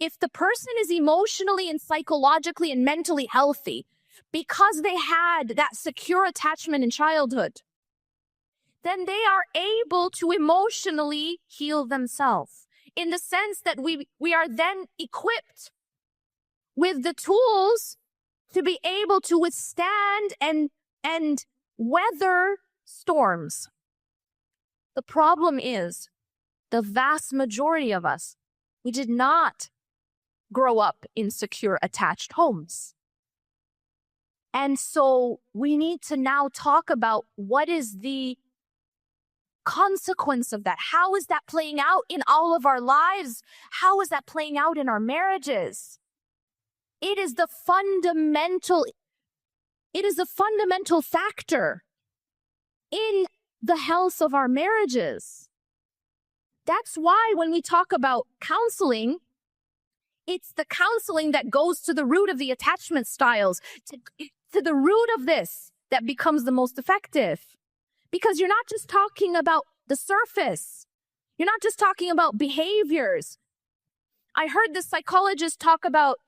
if the person is emotionally and psychologically and mentally healthy because they had that secure attachment in childhood, then they are able to emotionally heal themselves, in the sense that we are then equipped with the tools to be able to withstand and weather storms. The problem is, the vast majority of us, we did not grow up in secure attached homes. And so we need to now talk about what is the consequence of that. How is that playing out in all of our lives? How is that playing out in our marriages? It is the fundamental factor in the health of our marriages. That's why when we talk about counseling, it's the counseling that goes to the root of the attachment styles, to the root of this, that becomes the most effective. Because you're not just talking about the surface. You're not just talking about behaviors. I heard the psychologist talk about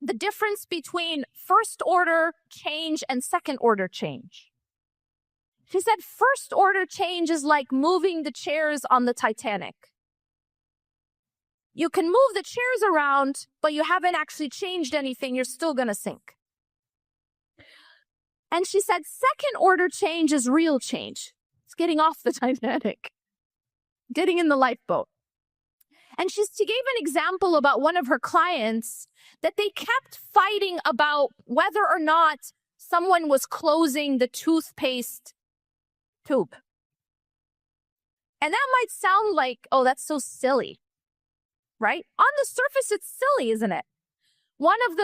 the difference between first order change and second order change. She said first order change is like moving the chairs on the Titanic. You can move the chairs around, but you haven't actually changed anything. You're still going to sink. And she said second order change is real change. It's getting off the Titanic, getting in the lifeboat. And she gave an example about one of her clients that they kept fighting about whether or not someone was closing the toothpaste tube. And that might sound like, oh, that's so silly, right? On the surface, it's silly, isn't it? One of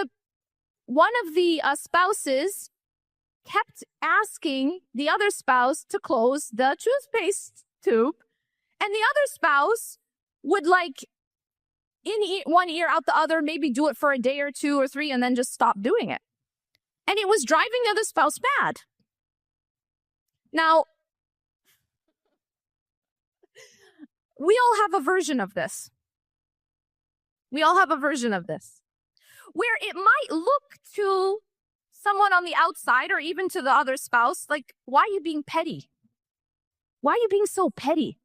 the spouses kept asking the other spouse to close the toothpaste tube, and the other spouse would in one ear out the other, maybe do it for a day or two or three, and then just stop doing it. And it was driving the other spouse mad. Now, we all have a version of this. We all have a version of this, where it might look to someone on the outside or even to the other spouse like, why are you being petty? Why are you being so petty?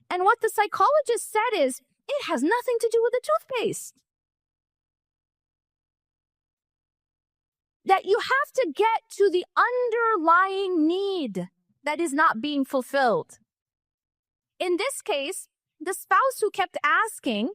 And what the psychologist said is, it has nothing to do with the toothpaste. That you have to get to the underlying need that is not being fulfilled. In this case, the spouse who kept asking